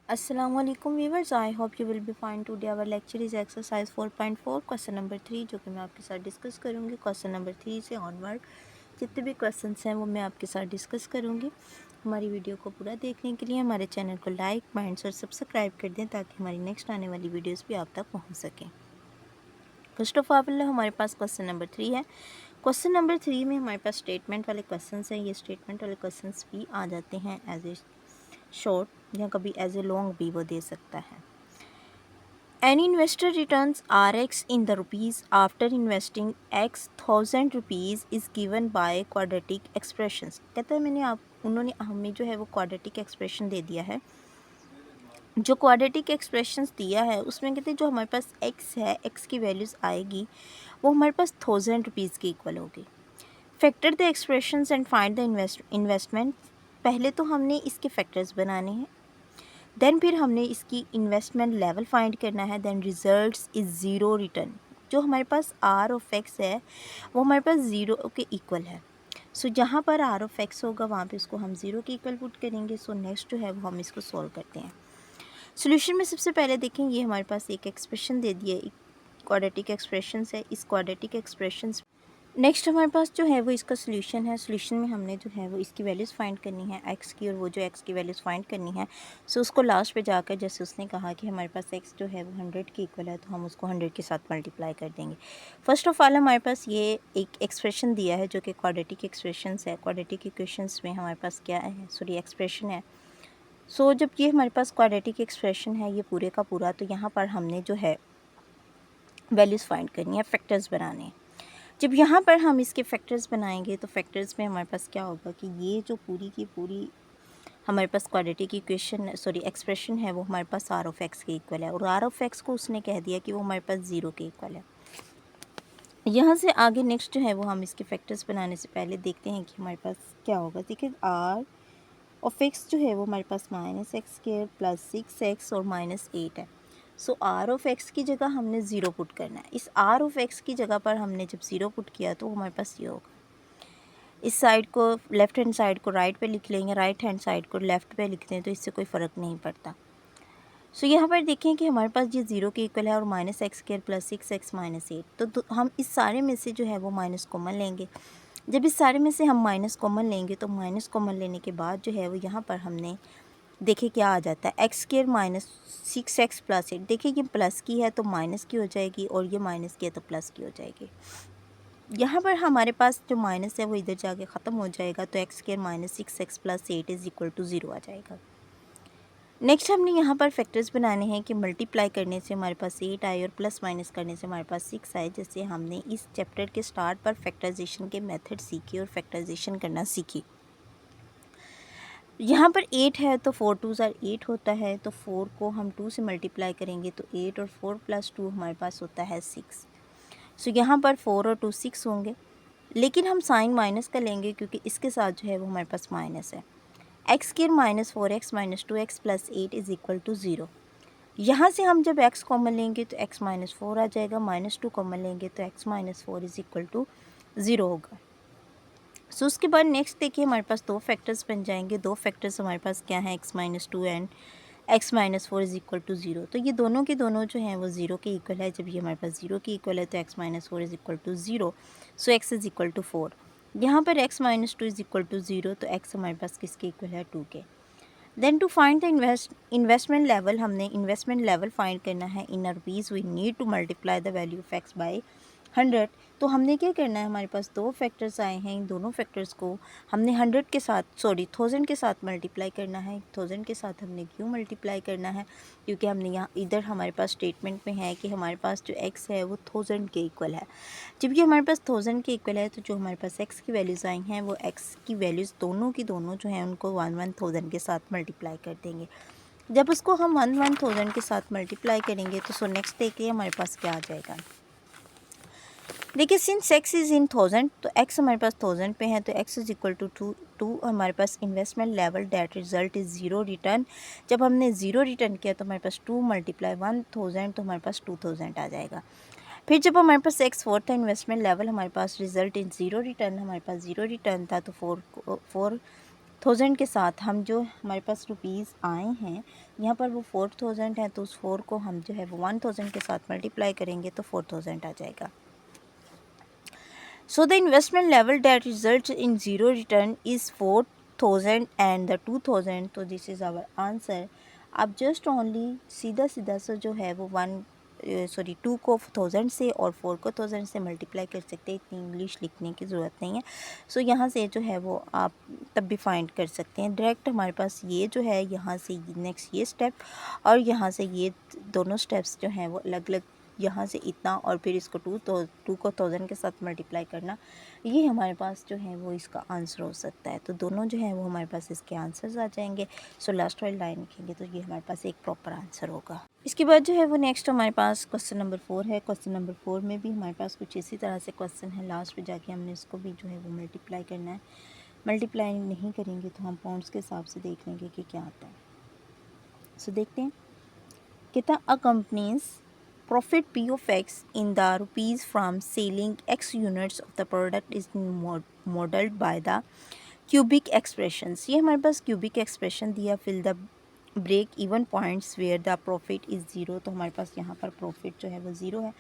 Assalamualaikum viewers, I hope you will be fine. Today our lecture is exercise 4.4 question number 3 जो कि मैं आपके साथ डिस्कस करूंगी। क्वेश्चन नंबर 3 से ऑनवर्ड जितने भी क्वेश्चंस हैं वो मैं आपके साथ डिस्कस करूंगी। हमारी वीडियो को पूरा देखने के लिए हमारे चैनल को लाइक, कमेंट्स और सब्सक्राइब कर दें ताकि हमारी नेक्स्ट आने वाली वीडियोज़ भी आप तक पहुँच सकें। फर्स्ट ऑफ ऑल हमारे पास क्वेश्चन नंबर 3 है। क्वेश्चन नंबर 3 में हमारे पास स्टेटमेंट वाले क्वेश्चन हैं। ये स्टेटमेंट वाले क्वेश्चन भी आ जाते हैं एज ए शॉर्ट या कभी एज ए लॉन्ग भी वो दे सकता है। Any investor returns Rx in the rupees after investing X thousand rupees is given by quadratic expressions। कहता है उन्होंने हमें जो है वो क्वाड्रेटिक एक्सप्रेशन दे दिया है। जो क्वाड्रेटिक एक्सप्रेशंस दिया है उसमें कहते हैं जो हमारे पास x है, x की वैल्यूज़ आएगी वो हमारे पास 1000 रुपीज़ के इक्वल होगी। Factor the expressions and find the investment. पहले तो हमने इसके फैक्टर्स बनाने हैं, देन फिर हमने इसकी इन्वेस्टमेंट लेवल फाइंड करना है, then results is zero return. जो हमारे पास आर ऑफ एक्स है वो हमारे पास ज़ीरो के इक्वल है। सो जहाँ पर आर ऑफ एक्स होगा वहाँ पे इसको हम ज़ीरो के इक्वल पुट करेंगे। सो नेक्स्ट जो है वो हम इसको सॉल्व करते हैं। सोल्यूशन में सबसे पहले देखें, ये हमारे पास एक एक्सप्रेशन दे दिया है, क्वाड्रेटिक एक्सप्रेशंस है। इस क्वाड्रेटिक एक्सप्रेशंस नेक्स्ट हमारे पास जो है वो इसका सोल्यूशन है। सोल्यूशन में हमने जो है वो इसकी वैल्यूज़ फाइंड करनी है एक्स की, और वो जो एक्स की वैल्यूज़ फाइंड करनी है सो उसको लास्ट पे जाकर जैसे उसने कहा कि हमारे पास एक्स जो है वो 100 के इक्वल है तो हम उसको 100 के साथ मल्टीप्लाई कर देंगे। फर्स्ट ऑफ ऑल हमारे पास ये एक एक्सप्रेशन दिया है जो कि क्वाड्रेटिक एक्सप्रेशंस है। क्वाड्रेटिक इक्वेशंस में हमारे पास क्या है, सॉरी एक्सप्रेशन है। सो जब ये हमारे पास क्वाड्रेटिक एक्सप्रेशन है ये पूरे का पूरा, तो यहाँ पर हमने जो है वैल्यूज़ फाइंड करनी है, फैक्टर्स बनाने हैं। जब यहाँ पर हम इसके फैक्टर्स बनाएंगे तो फैक्टर्स में हमारे पास क्या होगा कि ये जो पूरी की पूरी हमारे पास क्वाड्रेटिक इक्वेशन सॉरी एक्सप्रेशन है वो हमारे पास आर ऑफ एक्स के इक्वल है, और आर ऑफ एक्स को उसने कह दिया कि वो हमारे पास ज़ीरो के इक्वल है। यहाँ से आगे नेक्स्ट जो है वो हम इसके फैक्टर्स बनाने से पहले देखते हैं कि हमारे पास क्या होगा। देखिए आर ऑफ एक्स जो है वो हमारे पास -x² + 6x और -8 है। सो आर ऑफ एक्स की जगह हमने ज़ीरो पुट करना है। इस आर ऑफ एक्स की जगह पर हमने जब ज़ीरो पुट किया तो हमारे पास ये होगा। इस साइड को लेफ़्ट हैंड साइड को राइट पे लिख लेंगे, राइट हैंड साइड को लेफ़्ट पे लिखते हैं तो इससे कोई फ़र्क नहीं पड़ता। सो यहाँ पर देखें कि हमारे पास ये ज़ीरो के इक्वल है और -x² + 6x -8, तो हम इस सारे में से जो है वो माइनस कॉमन लेंगे। जब इस सारे में से हम माइनस कॉमन लेंगे तो माइनस कॉमन लेने के बाद जो है वो यहाँ पर हमने देखिए क्या आ जाता है, x² - 6x + 8। देखिए ये प्लस की है तो माइनस की हो जाएगी और ये माइनस की है तो प्लस की हो जाएगी। यहाँ पर हमारे पास जो माइनस है वो इधर जाके ख़त्म हो जाएगा तो x² - 6x + 8 = 0 आ जाएगा। नेक्स्ट हमने यहाँ पर फैक्टर्स बनाने हैं कि मल्टीप्लाई करने से हमारे पास 8 आए और प्लस माइनस करने से हमारे पास 6 आए। जैसे हमने इस चैप्टर के स्टार्ट पर फैक्टराइजेशन के मेथड सीखे और फैक्टराइजेशन करना सीखी। यहाँ पर 8 है तो 4 2 ज़ार 8 होता है, तो 4 को हम 2 से मल्टीप्लाई करेंगे तो 8 और 4 + 2 हमारे पास होता है 6। सो यहाँ पर 4 और 2 6 होंगे, लेकिन हम साइन माइनस का लेंगे क्योंकि इसके साथ जो है वो हमारे पास माइनस है। x² - 4x - 2x + 8 = 0। यहाँ से हम जब x कॉमन लेंगे तो x - 4 आ जाएगा, -2 कॉमन लेंगे तो x - 4 = 0 होगा। सो उसके बाद नेक्स्ट देखिए हमारे पास दो फैक्टर्स बन जाएंगे। दो फैक्टर्स हमारे पास क्या है, x - 2 एंड x - 4 = 0। तो ये दोनों के दोनों जो हैं वो ज़ीरो के इक्वल है। जब ये हमारे पास ज़ीरो के इक्वल है तो x - 4 = 0, सो x = 4। यहाँ पर x - 2 = 0 तो x हमारे पास किसके इक्वल है, 2 के। Then to find the investment level, हमने इन्वेस्टमेंट लेवल फाइंड करना है। In rupees we need to multiply the value of x by 100। तो हमने क्या करना है, हमारे पास दो फैक्टर्स आए हैं, इन दोनों फैक्टर्स को हमने 100 के साथ 1000 के साथ मल्टीप्लाई करना है। 1000 के साथ हमने क्यों मल्टीप्लाई करना है, क्योंकि हमने यहाँ इधर हमारे पास स्टेटमेंट में है कि हमारे पास जो x है वो 1000 के इक्वल है। जब ये हमारे पास 1000 के इक्वल है तो जो हमारे पास x की वैल्यूज़ आई हैं वो x की वैल्यूज़ दोनों की दोनों जो हैं उनको 1000 के साथ मल्टीप्लाई कर देंगे। जब उसको हम 1000 के साथ मल्टीप्लाई करेंगे तो सो नेक्स्ट देखिए हमारे पास क्या आ जाएगा। देखिए सिंस x इज़ इन 1000 तो x हमारे पास 1000 पे है तो x = 2 हमारे पास investment level that result is zero return. जब हमने ज़ीरो रिटर्न किया तो हमारे पास 2 × 1000 तो हमारे पास 2000 आ जाएगा। फिर जब हमारे पास x4 था इन्वेस्टमेंट लेवल, हमारे पास रिजल्ट इन ज़ीरो रिटर्न, हमारे पास ज़ीरो रिटर्न था तो 4 1000 के साथ हम जो हमारे पास रुपीज़ आए हैं यहाँ पर वो 4000 है, तो उस 4 को हम जो है वो 1000 के साथ मल्टीप्लाई करेंगे तो 4000 आ जाएगा। So the investment level that results in zero return is 4000 and the 2000. तो this is our answer. आप जस्ट ओनली सीधा सीधा सा जो है वो 2 को 1000 से और 4 को 1000 से मल्टीप्लाई कर सकते हैं, इतनी इंग्लिश लिखने की ज़रूरत नहीं है। सो यहाँ से जो है वो आप तब भी फाइंड कर सकते हैं डायरेक्ट। हमारे पास ये जो है यहाँ से नेक्स्ट ये स्टेप और यहाँ से ये दोनों स्टेप्स जो हैं वो अलग अलग, यहाँ से इतना और फिर इसको 2 को 1000 के साथ मल्टीप्लाई करना, ये हमारे पास जो है वो इसका आंसर हो सकता है। तो दोनों जो है वो हमारे पास इसके आंसर्स आ जाएंगे। सो लास्ट वाली लाइन लिखेंगे तो ये हमारे पास एक प्रॉपर आंसर होगा। इसके बाद जो है वो नेक्स्ट हमारे पास क्वेश्चन नंबर 4 है। क्वेश्चन नंबर 4 में भी हमारे पास कुछ इसी तरह से क्वेश्चन है। लास्ट में जाके हमने इसको भी जो है वो मल्टीप्लाई करना है। मल्टीप्लाई नहीं करेंगे तो हम पाउंड्स के हिसाब से देख लेंगे कि क्या आता है। सो देखते हैं, कितना अ companies profit P of X in the rupees from selling X units of the product is modeled by the cubic expressions। ये हमारे पास cubic expression दिया। fill the break even points where the profit is zero। तो हमारे पास यहाँ पर profit जो है वो ज़ीरो है।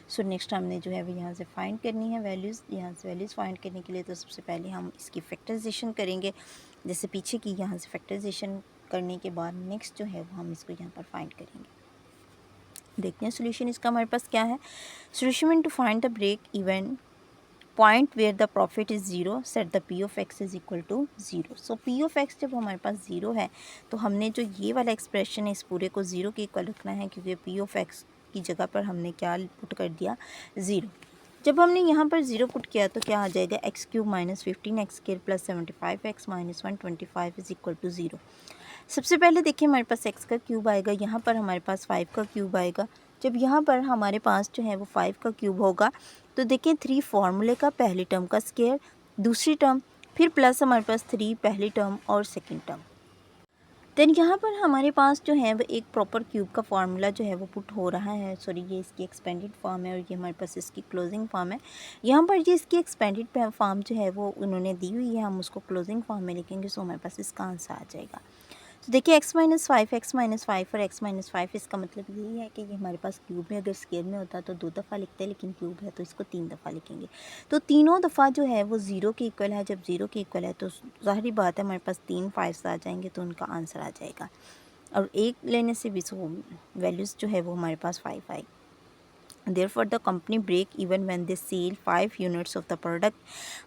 सो नेक्स्ट हमने जो है वो यहाँ से फाइंड करनी है वैल्यूज़। यहाँ से वैल्यूज़ फाइंड करने के लिए तो सबसे पहले हम इसकी फैक्टराइजेशन करेंगे, जैसे पीछे की। यहाँ से फैक्टराइजेशन करने के बाद नेक्स्ट जो है वो हम इसको यहाँ पर फाइंड करेंगे। देखते हैं सोल्यूशन इसका हमारे पास क्या है। Solution to find the break even point where the profit is zero, set the p of x is equal to zero. So p of x जब हमारे पास ज़ीरो है तो हमने जो ये वाला एक्सप्रेशन है इस पूरे को ज़ीरो के इक्वल रखना है, क्योंकि पी ऑफ एक्स की जगह पर हमने क्या पुट कर दिया, ज़ीरो। जब हमने यहाँ पर ज़ीरो पुट किया तो क्या आ जाएगा, x cube minus 15x² plus 75x minus 125 is equal to zero. सबसे पहले देखिए हमारे पास x का क्यूब आएगा, यहाँ पर हमारे पास 5 का क्यूब आएगा। जब यहाँ पर हमारे पास जो है वो 5 का क्यूब होगा तो देखिए 3 फार्मूले का पहली टर्म का स्क्वायर, दूसरी टर्म, फिर प्लस हमारे पास 3 पहली टर्म और सेकंड टर्म। देन यहाँ पर हमारे पास जो है वो एक प्रॉपर क्यूब का फार्मूला जो है वो पुट हो रहा है। सॉरी, ये इसकी एक्सपेंडेड फॉर्म है और ये हमारे पास इसकी क्लोजिंग फॉर्म है। यहाँ पर ये इसकी एक्सपेंडेड फॉर्म जो है वो उन्होंने दी हुई है, हम उसको क्लोजिंग फॉर्म में लिखेंगे। सो हमारे पास इसका आंसर आ जाएगा। तो देखिए x माइनस 5 और x माइनस 5, इसका मतलब यही है कि ये हमारे पास क्यूब में अगर स्केयर में होता तो 2 दफ़ा लिखते हैं, लेकिन क्यूब है तो इसको 3 दफ़ा लिखेंगे। तो तीनों दफ़ा जो है वो ज़ीरो के इक्वल है। जब ज़ीरो के इक्वल है तो ज़ाहिर बात है हमारे पास 3 5 आ जाएंगे तो उनका आंसर आ जाएगा। और एक लेने से भी सो वैल्यूज़ जो है वो हमारे पास 5 आएगी। Therefore the company break even when they sell 5 units of the product।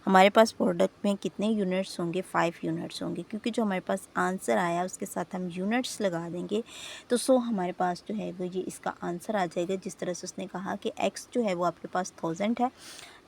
हमारे पास प्रोडक्ट में कितने यूनिट्स होंगे, 5 यूनिट्स होंगे, क्योंकि जो हमारे पास आंसर आया उसके साथ हम यूनिट्स लगा देंगे तो सो हमारे पास जो है वो ये इसका आंसर आ जाएगा। जिस तरह से उसने कहा कि x जो है वो आपके पास 1000 है,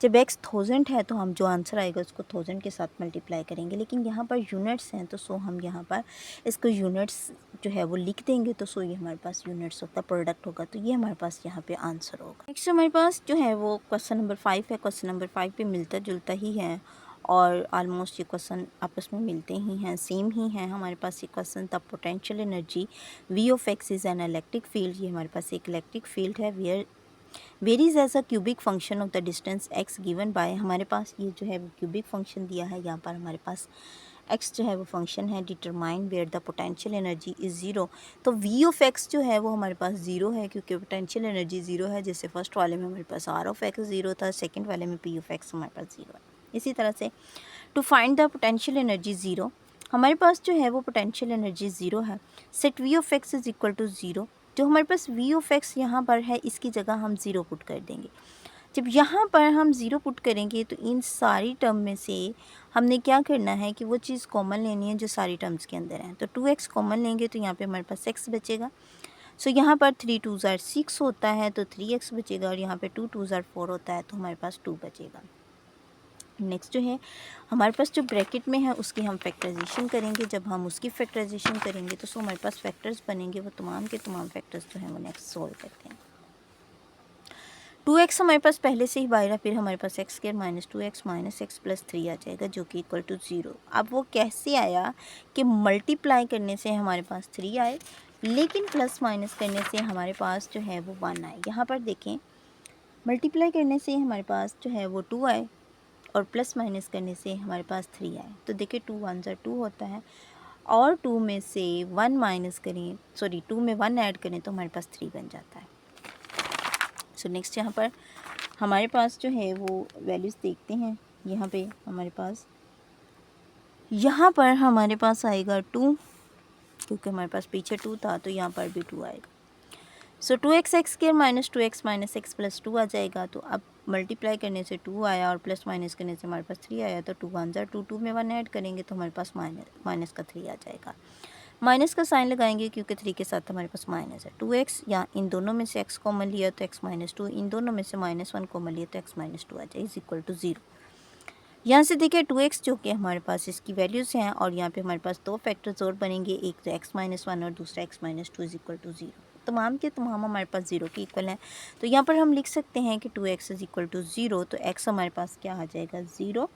जब x 1000 है तो हम जो आंसर आएगा उसको 1000 के साथ मल्टीप्लाई करेंगे, लेकिन यहाँ पर यूनिट्स हैं तो सो हम यहाँ पर इसको यूनिट्स जो है वो लिख देंगे तो सो ये हमारे पास यूनिट्स ऑफ द प्रोडक्ट होगा। तो ये हमारे पास यहाँ पे आंसर होगा। नेक्स्ट हमारे पास जो है वो क्वेश्चन नंबर 5 है। क्वेश्चन नंबर 5 पे मिलता जुलता ही है और ऑलमोस्ट ये क्वेश्चन आपस में मिलते ही हैं, सेम ही हैं। हमारे पास ये क्वेश्चन था potential energy V of x is an electric field. ये हमारे पास एक इलेक्ट्रिक फील्ड है। Varies as a cubic function of the distance x given by. हमारे पास ये जो है वो क्यूबिक फंक्शन दिया है। यहाँ पर हमारे पास x जो है वो फंक्शन है। Determine where the potential energy is zero. तो v ऑफ x जो है वो हमारे पास ज़ीरो है, क्योंकि पोटेंशियल एनर्जी ज़ीरो है। जैसे फर्स्ट वाले में हमारे पास r ऑफ x ज़ीरो था, सेकंड वाले में p ऑफ x हमारे पास ज़ीरो है। इसी तरह से to find the potential energy zero, हमारे पास जो है वो पोटेंशियल एनर्जी ज़ीरो है। Set v of x is equal to zero. जो हमारे पास v ऑफ x यहाँ पर है इसकी जगह हम ज़ीरो पुट कर देंगे। जब यहाँ पर हम ज़ीरो पुट करेंगे तो इन सारी टर्म में से हमने क्या करना है कि वो चीज़ कॉमन लेनी है जो सारी टर्म्स के अंदर है। तो 2x कॉमन लेंगे तो यहाँ पे हमारे पास x बचेगा। सो यहाँ पर 3 2 6 होता है तो 3x बचेगा, और यहाँ पे 2 2 4 होता है तो हमारे पास 2 बचेगा। नेक्स्ट जो है हमारे पास जो ब्रैकेट में है उसकी हम फैक्टराइजेशन करेंगे। जब हम उसकी फैक्टराइजेशन करेंगे तो सो हमारे पास फैक्टर्स बनेंगे, वो तमाम के तमाम फैक्टर्स जो हैं वो नेक्स्ट सॉल्व करते हैं। 2x हमारे पास पहले से ही बाहर, फिर हमारे पास x² minus 2x minus x plus 3 आ जाएगा जो कि इक्वल टू 0। अब वो कैसे आया कि मल्टीप्लाई करने से हमारे पास 3 आए, लेकिन प्लस माइनस करने से हमारे पास जो है वो 1 आए। यहाँ पर देखें मल्टीप्लाई करने से हमारे पास जो है वो 2 आए और प्लस माइनस करने से हमारे पास 3 आए। तो देखिए 2 1 ज़ा 2 होता है और 2 में से 1 माइनस करें, सॉरी 2 में 1 ऐड करें तो हमारे पास 3 बन जाता है। सो नेक्स्ट यहाँ पर हमारे पास जो है वो वैल्यूज़ देखते हैं। यहाँ पर हमारे पास आएगा 2, क्योंकि हमारे पास पीछे 2 था तो यहाँ पर भी 2 आएगा। सो 2x x square minus 2x minus x plus 2 आ जाएगा। तो अब मल्टीप्लाई करने से 2 आया और प्लस माइनस करने से हमारे पास 3 आया। तो 2 1 ज़ा 2, 2 में 1 ऐड करेंगे तो हमारे पास माइनस का 3 आ जाएगा। माइनस का साइन लगाएंगे क्योंकि 3 के साथ हमारे पास माइनस है। 2x, या इन दोनों में से x कॉमन लिया तो x माइनस 2, इन दोनों में से -1 कॉमन लिया तो x माइनस 2 आ जाए इज इक्वल टू 0। यहाँ से देखिए 2x जो कि हमारे पास इसकी वैल्यूज़ हैं और यहाँ पे हमारे पास 2 फैक्टर्स और बनेंगे, एक तो x माइनस 1 और दूसरा x minus 2 is equal to 0। तमाम के तमाम हमारे पास 0 के इक्वल हैं। तो यहाँ पर हम लिख सकते हैं कि 2x इज इक्वल टू 0, तो x हमारे पास क्या आ जाएगा 0।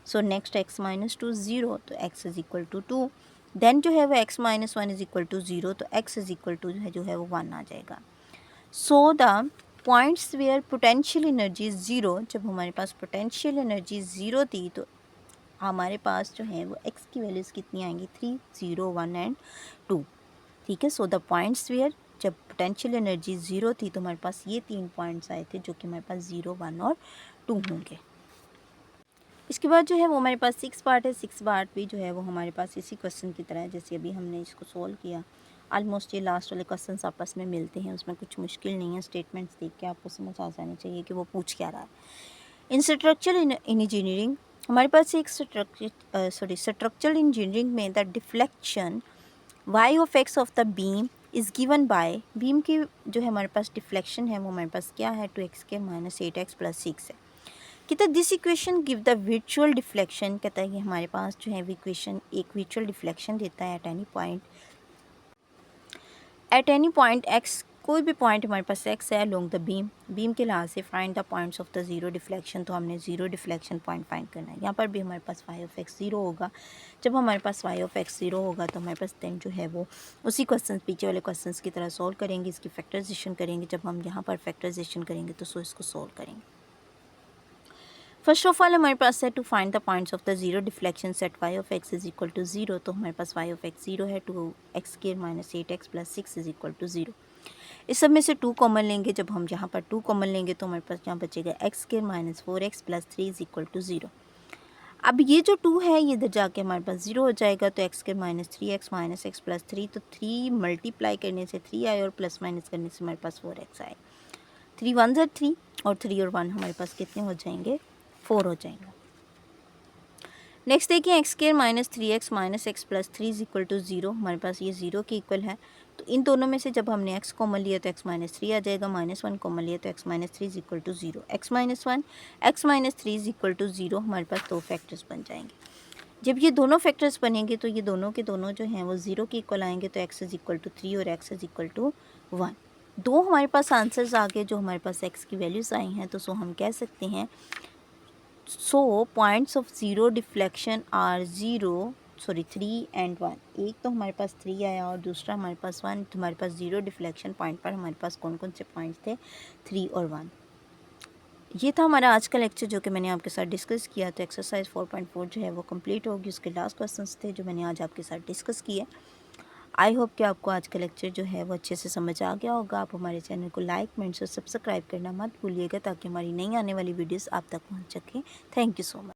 सो नेक्स्ट x माइनस 2 0, तो x is equal to 2। Then जो है वो x minus 1 is equal to 0, तो x इज इक्वल टू जो है वो 1 आ जाएगा। So the points where potential energy 0, जब हमारे पास पोटेंशियल एनर्जी 0 थी तो हमारे पास जो है वो x की वैल्यूज़ कितनी आएंगी 3 0 1 एंड 2। ठीक है। सो द पॉइंट्स वेयर, जब पोटेंशियल एनर्जी 0 थी तो हमारे पास ये 3 पॉइंट्स आए थे जो कि हमारे पास 0 1 और 2 होंगे। इसके बाद जो है वो हमारे पास 6 पार्ट है। 6 पार्ट भी जो है वो हमारे पास इसी क्वेश्चन की तरह है जैसे अभी हमने इसको सॉल्व किया। ऑलमोस्ट ये लास्ट वाले क्वेश्चन आपस में मिलते हैं, उसमें कुछ मुश्किल नहीं है। स्टेटमेंट्स देख के आपको समझ आ जानी चाहिए कि वो पूछ क्या रहा है। इन स्ट्रक्चरल इंजीनियरिंग हमारे पास एक स्ट्रक्चरल इंजीनियरिंग में the deflection y of x of the beam is given by, beam की जो है हमारे पास डिफ्लेक्शन है वो हमारे पास क्या है 2x² माइनस 8x प्लस 6 है। कहता है this equation give the virtual deflection, कहता है कि हमारे पास जो है इक्वेशन एक वर्चुअल डिफ्लेक्शन देता है एट एनी पॉइंट x, कोई भी पॉइंट हमारे पास x है अलोंग द बीम के लिहाज से find the points of the zero deflection. तो हमने ज़ीरो डिफ्लेक्शन पॉइंट फाइंड करना है। यहाँ पर भी हमारे पास y ऑफ x 0 होगा। जब हमारे पास y ऑफ x 0 होगा तो हमारे पास देन जो है वो उसी क्वेश्चन पीछे वाले क्वेश्चन की तरह सॉल्व करेंगे, इसकी फैक्टराइजेशन करेंगे। जब हम यहाँ पर फैक्टराइजेशन करेंगे तो सो इसको सॉल्व करेंगे। फर्स्ट ऑफ ऑल हमारे पास है to find the points of the zero deflection set y of x is equal to 0। तो हमारे पास y ऑफ x 0 है, 2x² minus 8x plus 6 is equal to 0। इस सब में से 2 कॉमन लेंगे। जब हम यहाँ पर 2 कॉमन लेंगे तो हमारे पास यहाँ बचेगा x² minus 4x plus 3 is equal to 0। अब ये जो 2 है ये इधर जाके हमारे पास 0 हो जाएगा। तो x² minus 3x minus x plus 3, तो 3 मल्टीप्लाई करने से 3 आए और प्लस माइनस करने से हमारे पास 4x आए। 3 1 ज़ा 3 और 3 और 1 हमारे पास कितने हो जाएंगे 4 हो जाएंगे। नेक्स्ट देखिए x² minus 3x minus x plus 3 is equal to 0, हमारे पास ये 0 के इक्वल है। तो इन दोनों में से जब हमने x कॉमन लिया तो x माइनस 3 आ जाएगा, -1 कॉमन लिया तो x minus 3 is equal to 0। x minus 1 x minus 3 is equal to 0, हमारे पास 2 फैक्टर्स बन जाएंगे। जब ये दोनों फैक्टर्स बनेंगे तो ये दोनों के दोनों जो हैं वो 0 के इक्वल आएंगे। तो x इज इक्वल टू 3 और x इज इक्वल टू 1। दो हमारे पास आंसर्स आ गए जो हमारे पास x की वैल्यूज़ आई हैं। तो सो हम कह सकते हैं so points of zero deflection are 3 and 1। एक तो हमारे पास 3 आया और दूसरा हमारे पास 1। तो हमारे पास ज़ीरो डिफ्लेक्शन पॉइंट पर हमारे पास कौन कौन से पॉइंट्स थे 3 और 1। ये था हमारा आज का लेक्चर जो कि मैंने आपके साथ डिस्कस किया। तो एक्सरसाइज 4.4 जो है वो कंप्लीट होगी। उसके लास्ट क्वेश्चंस थे जो मैंने आज आपके साथ डिस्कस किए। आई होप कि आपको आज का लेक्चर जो है वो अच्छे से समझ आ गया होगा। आप हमारे चैनल को लाइक कमेंट्स और सब्सक्राइब करना मत भूलिएगा ताकि हमारी नई आने वाली वीडियोस आप तक पहुंच सके। Thank you so much.